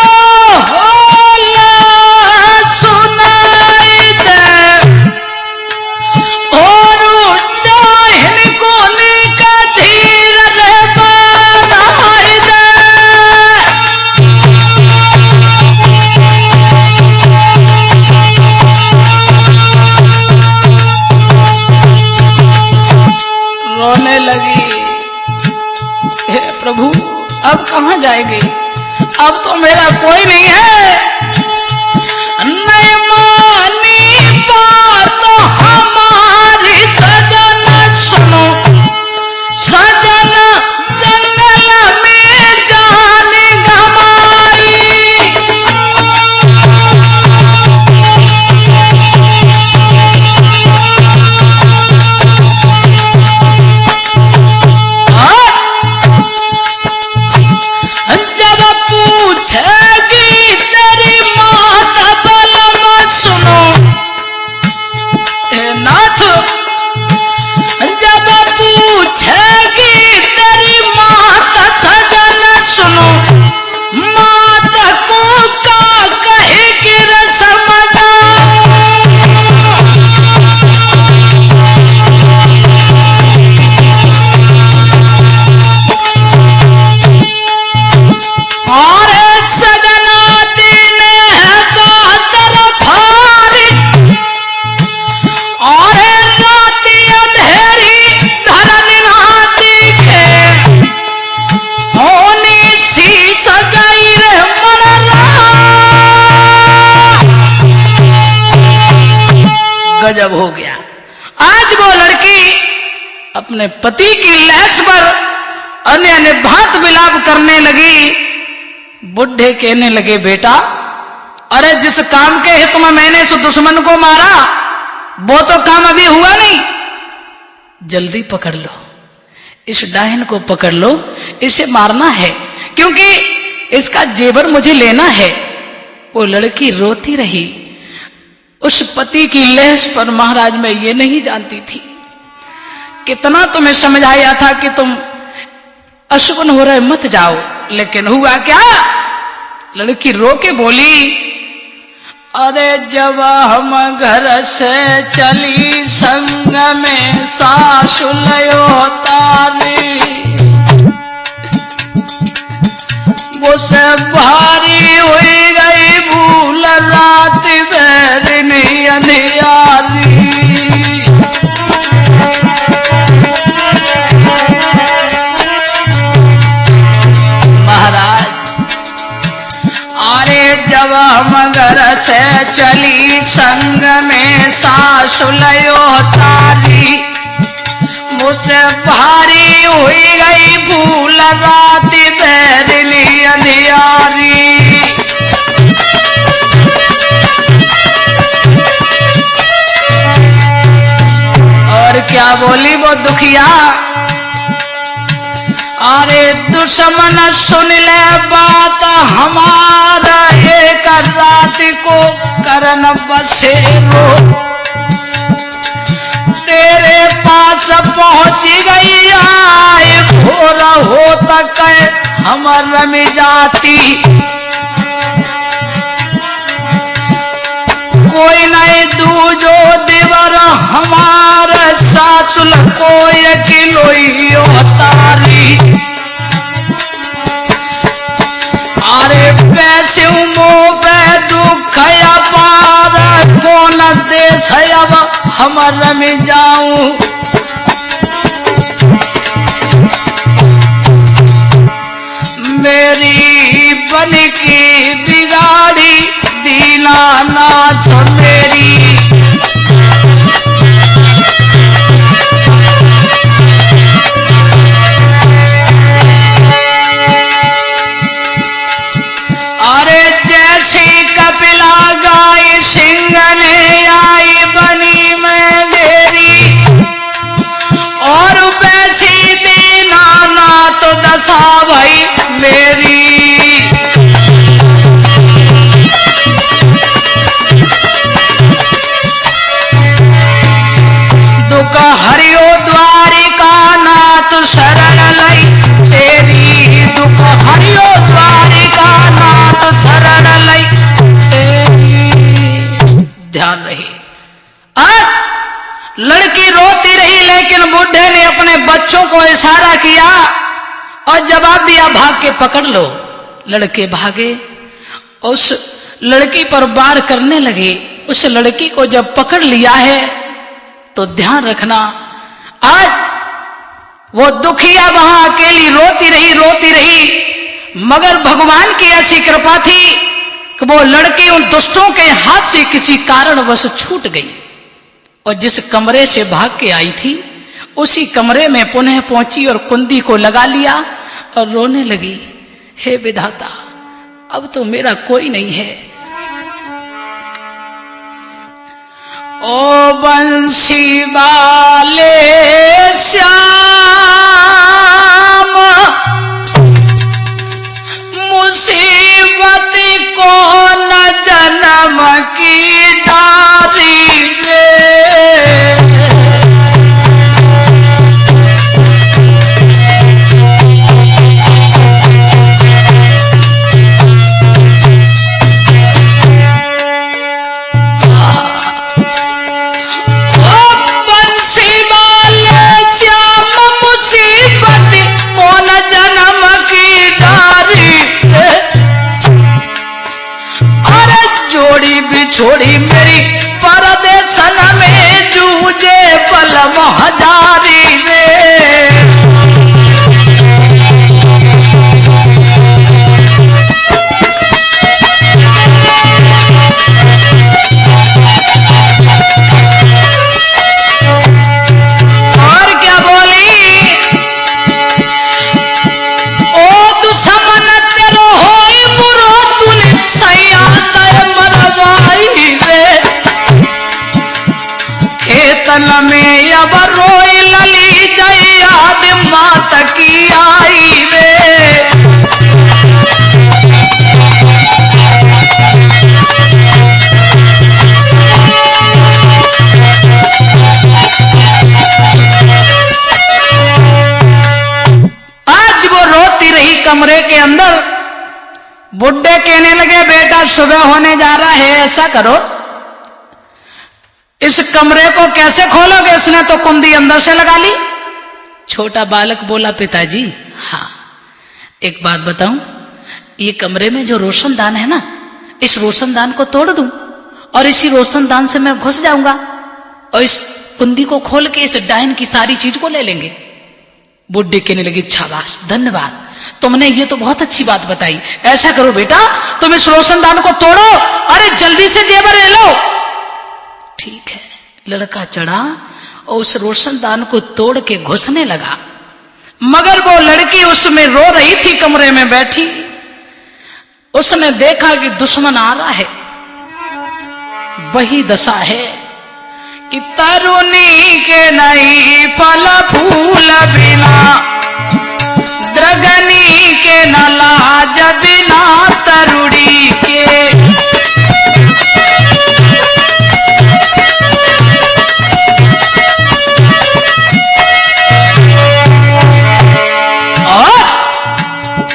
Speaker 1: होला सुनाई दे, और डाहिन को निका धीर रे बनाई दे। रोने लगी, हे प्रभु अब कहां जाएंगे, अब तो मेरा कोई नहीं है। नहीं मानी बात हमारी सजना सुनो, सजना जंगल में जान गमाई। जब पूछेगी तेरी मात बलम सुनो, ए नाथ, जब पूछेगी तेरी मात सजन सुनो, मात को का कहेगी रसमना। और सजना दीने का तरफारी, और राती अंधेरी धरन नाती के, होनी सी सगाई रे मनला। गजब हो गया। आज वो लड़की अपने पति की लहस पर अन्य अन्य भात विलाप करने लगी। बुढ़े कहने लगे, बेटा अरे जिस काम के हित में मैंने उस दुश्मन को मारा वो तो काम अभी हुआ नहीं, जल्दी पकड़ लो, इस डायन को पकड़ लो, इसे मारना है क्योंकि इसका जेवर मुझे लेना है। वो लड़की रोती रही। उस पति की लहस पर महाराज मैं ये नहीं जानती थी, कितना तुम्हें समझाया था कि तुम अशुभन हो रहे मत जाओ, लेकिन हुआ क्या, लड़की रो के बोली, अरे जब हम घर से चली संग में सासु लयो तारी, वो से भारी हुई गई भूल रात बैरनी अंधियारी। महाराज अरे जब हम घर से चली संग में सासु लयो तारी, मुझसे भारी हुई गई भूल रात बैरनी अंधियारी। और क्या बोली वो दुखिया, अरे दुश्मन सुन ले बात हमारा, एक रात को करन बसेरो, तेरे पास पहुंच गई आए भोर हो तक हम रमी जाती, दूजो देवर हमारे सासुल कोई किलोइयो तारी। अरे पैसे मोबे दुख अपार कौन देश अब हमर में जाऊं। मेरी बन की बिगाड़ी दीनानाथ मेरी। अरे जैसी कपिला गाय सिंह ने आई बनी में मेरी। और वैसी दीनानाथ दशा भाई मेरी। दुख हरियो द्वारिका नाथ शरण लई तेरी। दुख हरियो द्वारिका नाथ शरण लई तेरी। ध्यान रही। लड़की रोती रही लेकिन बुढ़े ने अपने बच्चों को इशारा किया और जवाब दिया भाग के पकड़ लो। लड़के भागे, उस लड़की पर वार करने लगे। उस लड़की को जब पकड़ लिया है तो ध्यान रखना, आज वो दुखिया वहां अकेली रोती रही, मगर भगवान की ऐसी कृपा थी कि वो लड़की उन दुष्टों के हाथ से किसी कारणवश छूट गई और जिस कमरे से भाग के आई थी उसी कमरे में पुनः पहुंची और कुंदी को लगा लिया और रोने लगी। हे विधाता, अब तो मेरा कोई नहीं है। ओ बंसी वाले श्याम मुसीबत को न जन्म की डारी रे। छोड़ी मेरी परदेसन में जूझे पल महाजारी रे। और क्या बोली, ओ दुश्मन तेरो होई बुरो तूने सैया मरवाई रे। खेतन में अब रोई लली जय याद मात की आई रे। आज वो रोती रही कमरे के अंदर। बुड्ढे कहने लगे बेटा सुबह होने जा रहा है, ऐसा करो इस कमरे को कैसे खोलोगे? उसने तो कुंडी अंदर से लगा ली। छोटा बालक बोला पिताजी हाँ एक बात बताऊं, ये कमरे में जो रोशनदान है ना, इस रोशनदान को तोड़ दूं और इसी रोशनदान से मैं घुस जाऊंगा और इस कुंडी को खोल के इस डायन की सारी चीज को ले लेंगे। बुड्ढे कहने लगे शाबाश धन्यवाद, तुमने ये तो बहुत अच्छी बात बताई। ऐसा करो बेटा तुम इस रोशनदान को तोड़ो, अरे जल्दी से जेवर ले लो। ठीक है। लड़का चढ़ा और उस रोशनदान को तोड़ के घुसने लगा, मगर वो लड़की उसमें रो रही थी कमरे में बैठी। उसने देखा कि दुश्मन आ रहा है। वही दशा है कि तरुणी के नहीं फल फूल बिना, द्रगनी के न लाज बिना तरुणी के। और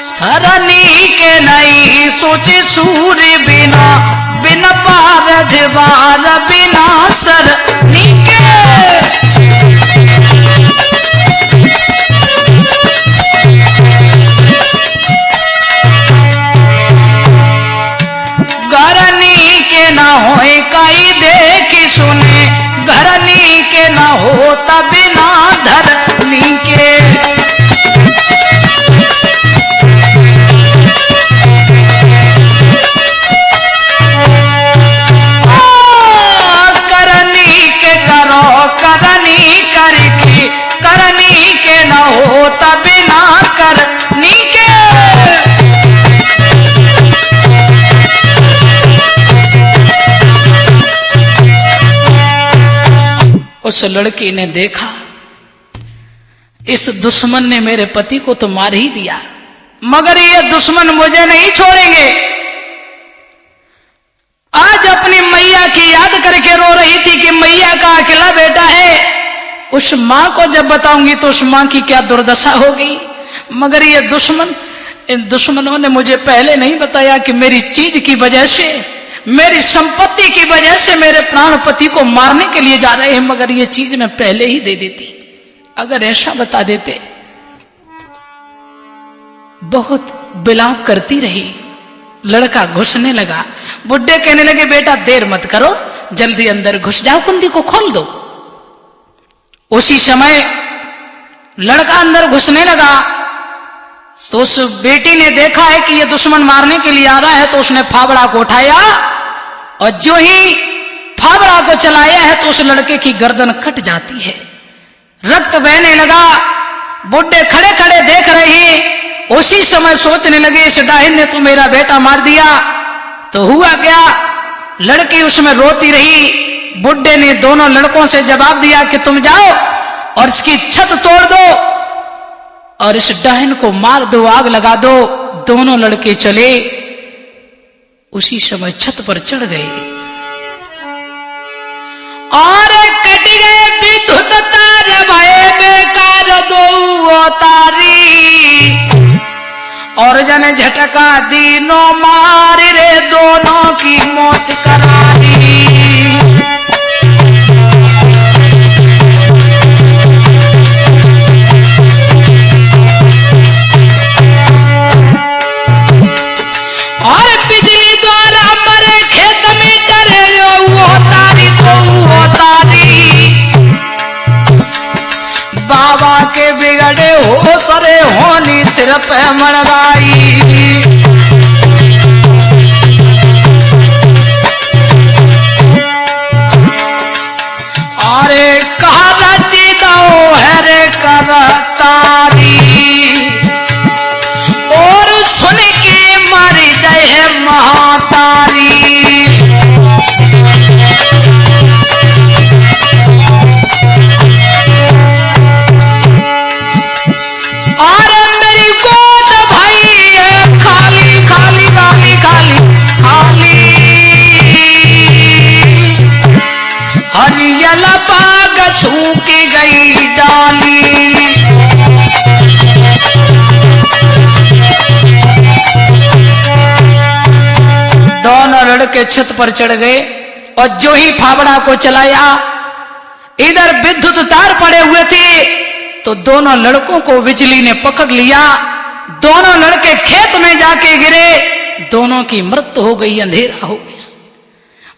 Speaker 1: सरनी के नहीं सोचे सूर्य बिना, बिन पार दीवार बिना सर नीके घरनी के ना होए कई देखी सुने घरनी के ना हो बिना धरनी के करनी के करो करनी करके करनी के ना हो बिना करनी के उस लड़की ने देखा इस दुश्मन ने मेरे पति को तो मार ही दिया, मगर ये दुश्मन मुझे नहीं छोड़ेंगे। आज अपनी मैया की याद करके रो रही थी कि मैया का अकेला बेटा है, उस मां को जब बताऊंगी तो उस मां की क्या दुर्दशा होगी। मगर ये दुश्मन, इन दुश्मनों ने मुझे पहले नहीं बताया कि मेरी चीज की वजह से, मेरी संपत्ति की वजह से मेरे प्राणपति को मारने के लिए जा रहे हैं, मगर ये चीज मैं पहले ही दे देती। अगर ऐसा बता देते। बहुत विलाप करती रही, लड़का घुसने लगा। बुड्ढे कहने लगे बेटा देर मत करो, जल्दी अंदर घुस जाओ, कुंडी को खोल दो। उसी समय लड़का अंदर घुसने लगा तो उस बेटी ने देखा है कि ये दुश्मन मारने के लिए आ रहा है, तो उसने फावड़ा को उठाया और जो ही फावड़ा को चलाया है तो उस लड़के की गर्दन कट जाती है, रक्त बहने लगा। बुड्ढे खड़े खड़े देख रहे हैं। उसी समय सोचने लगे इस डाहिन ने तो मेरा बेटा मार दिया। तो हुआ क्या, लड़की उसमें रोती रही। बुड्ढे ने दोनों लड़कों से जवाब दिया कि तुम जाओ और इसकी छत तोड़ दो और इस डाहिन को मार दो, आग लगा दो। दोनों लड़के चले, उसी समय छत पर चढ़ गए और कट गए विद्युत तार, भय बेकार दो तारी और जन झटका दीनो मार रे, दोनों की मौत करारी। और बिजली द्वारा मरे खेत में डरे, वो तारी तो वो तारी। बाबा के बिगड़े हो सरे होनी सिर पे मड़वाई। अरे कहा रची दो है रे करतारी और सुन के मारी जाए महातारी। अरे मेरी गोद भाई है खाली खाली खाली खाली खाली। हरियल बाग सूख गई डाली। दोनों लड़के छत पर चढ़ गए और जो ही फावड़ा को चलाया, इधर विद्युत तार पड़े हुए थे तो दोनों लड़कों को बिजली ने पकड़ लिया। दोनों लड़के खेत में जाके गिरे, दोनों की मृत्यु हो गई, अंधेरा हो गया।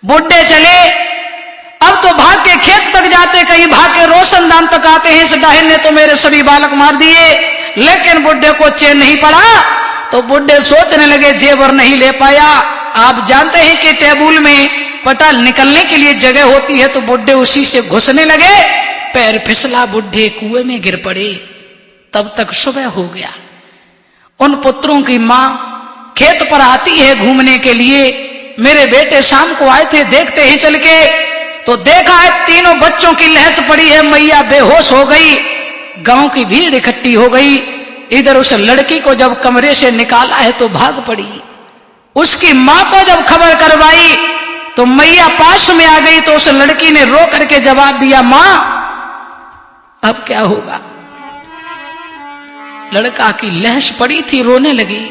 Speaker 1: बुड्ढे चले, अब तो भाग के खेत तक जाते, कहीं भाग के रोशनदान तक आते हैं। इस डाहिन ने तो मेरे सभी बालक मार दिए, लेकिन बुड्ढे को चैन नहीं पड़ा। तो बुड्ढे सोचने लगे जेवर नहीं ले पाया। आप जानते हैं कि टेबुल में पटाल निकलने के लिए जगह होती है, तो बुड्ढे उसी से घुसने लगे। पैर फिसला, बुड्ढे कुएं में गिर पड़े। तब तक सुबह हो गया। उन पुत्रों की मां खेत पर आती है घूमने के लिए। मेरे बेटे शाम को आए थे, देखते ही चल के तो देखा है तीनों बच्चों की लहस पड़ी है। मैया बेहोश हो गई, गांव की भीड़ इकट्ठी हो गई। इधर उस लड़की को जब कमरे से निकाला है तो भाग पड़ी। उसकी मां को जब खबर करवाई तो मैया पास में आ गई। तो उस लड़की ने रो करके जवाब दिया, मां अब क्या होगा। लड़का की लहश पड़ी थी, रोने लगी।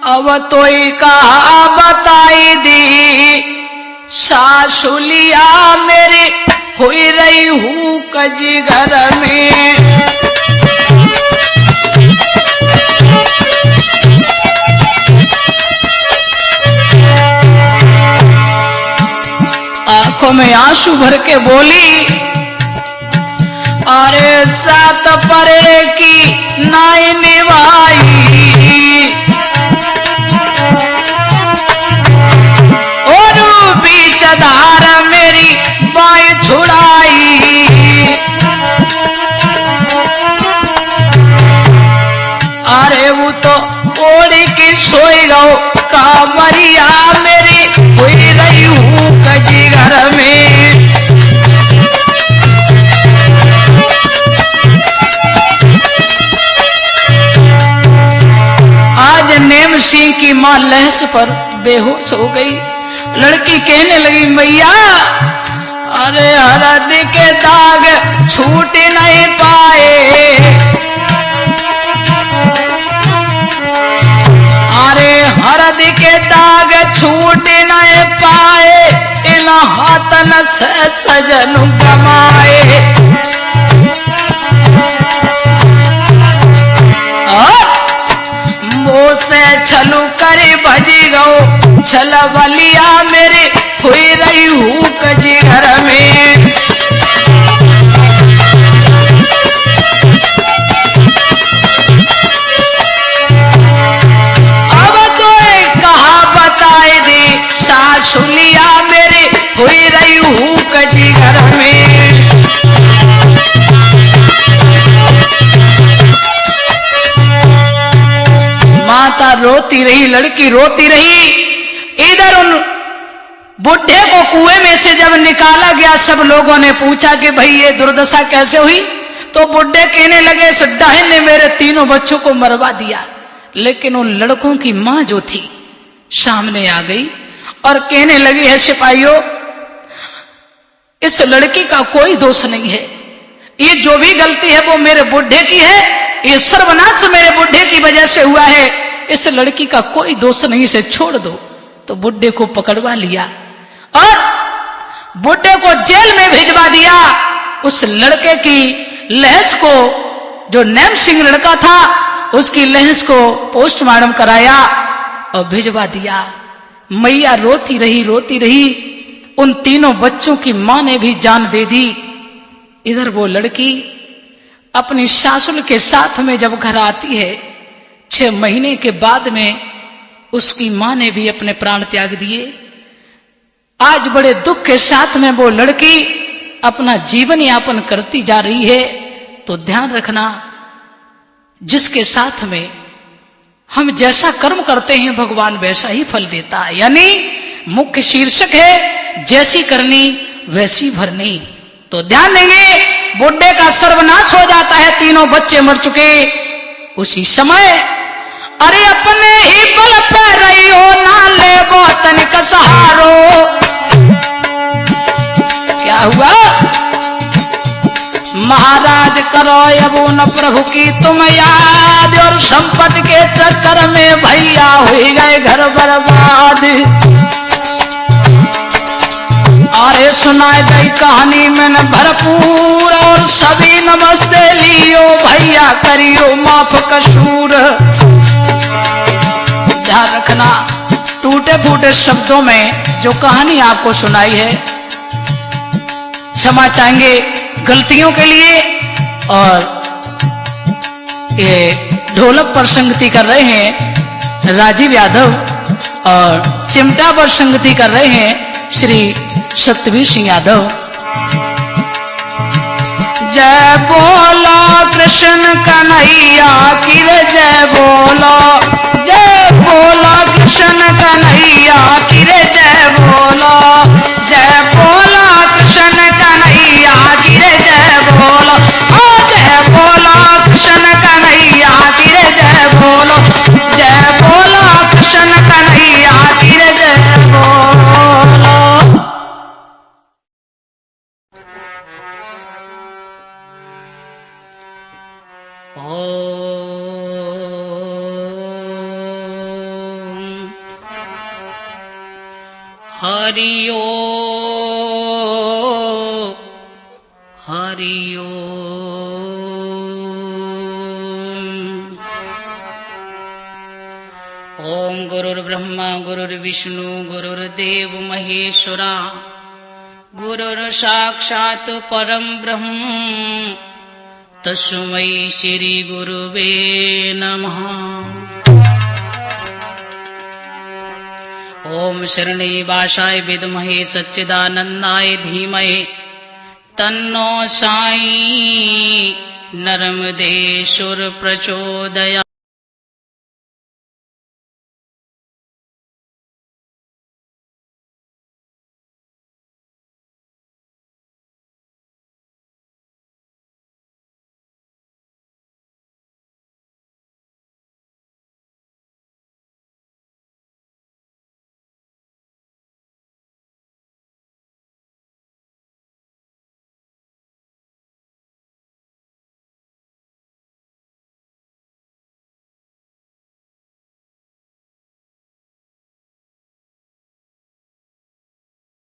Speaker 1: अब तो ही कहा बताई दी सासुलिया मेरी हुई रही हूँ कजी घर में। आंखों में आंसू भर के बोली, अरे सात परे की नाई निभाई और बीच धार मेरी बाई छुड़ाई। अरे वो तो ओढ़ी की सोई गो कामरिया मेरी हुई रही हूँ कजी घर में। आज नेम सिंह की मां लहस पर बेहोश हो गई। लड़की कहने लगी, मैया अरे हरद के दाग छूट नहीं पाए, अरे हरद के दाग छूट नहीं पाए, इन हाथन से सजन गमाए। मुँह से छलू करे भजी गो छल बलिया मेरे हुई रही हूँ कजी घर में। अब तो कहा बताए दे सासुलिया मेरे हुई रही हूँ कजी घर में। माता रोती रही, लड़की रोती रही। इधर उन बुढ़े को कुएं में से जब निकाला गया, सब लोगों ने पूछा कि भाई ये दुर्दशा कैसे हुई, तो बुढ़े कहने लगे इस डायन ने मेरे तीनों बच्चों को मरवा दिया। लेकिन उन लड़कों की मां जो थी सामने आ गई और कहने लगी है सिपाहियों, इस लड़की का कोई दोष नहीं है, ये जो भी गलती है वो मेरे बुढ़े की है, ये सर्वनाश मेरे बुढ़े की वजह से हुआ है, इस लड़की का कोई दोष नहीं, इसे छोड़ दो। तो बुढ़े को पकड़वा लिया और बुढ़े को जेल में भिजवा दिया। उस लड़के की लहस को, जो नैम सिंह लड़का था, उसकी लहस को पोस्टमार्टम कराया और भिजवा दिया। मैया रोती रही, रोती रही। उन तीनों बच्चों की मां ने भी जान दे दी। इधर वो लड़की अपनी सासुल के साथ में जब घर आती है, 6 महीने के बाद में उसकी मां ने भी अपने प्राण त्याग दिए। आज बड़े दुख के साथ में वो लड़की अपना जीवन यापन करती जा रही है। तो ध्यान रखना, जिसके साथ में हम जैसा कर्म करते हैं भगवान वैसा ही फल देता है। यानी मुख्य शीर्षक है जैसी करनी वैसी भरनी। तो ध्यान देंगे, बुढ़े का सर्वनाश हो जाता है, तीनों बच्चे मर चुके। उसी समय अरे अपने ही बल पे रही हो ना ले वो तनिक सहारो। क्या हुआ? महाराज करो अब न प्रभु की तुम याद, और संपत्ति के चक्कर में भैया हो गए घर बर्बाद। अरे सुनाए गई कहानी मैंने भरपूर, और सभी नमस्ते लियो भैया करियो माफ कसूर। ध्यान रखना, टूटे फूटे शब्दों में जो कहानी आपको सुनाई है, क्षमा चाहेंगे गलतियों के लिए। और ये ढोलक पर संगति कर रहे हैं राजीव यादव, और चिमटा पर संगति कर रहे हैं श्री सत्यवीर सिंह यादव। जय बोलो कृष्ण कन्हैया की रे, जय बोलो, जय बोलो कृष्ण कन्हैया की रे, जय बोलो, जय बोलो कृष्ण कन्हैया की रे, जय बोलो, ओ जय बोलो कृष्ण कन्हैया की रे, जय बोलो, जय बोलो कृष्ण कन्हैया की रे, जय बोलो। ओ हरि ओम हरि ओम गुरुर्ब्रह्मा गुरुर्विष्णु गुरुर्देव महेश्वरा गुरुर्साक्षात् परं ब्रह्म तस्मै श्री गुरुवे नमः। ओम शरणैवासाय विद्महे सच्चिदानन्दाय धीमहि तन्नो साई नर्मदेश्वर प्रचोदयात्।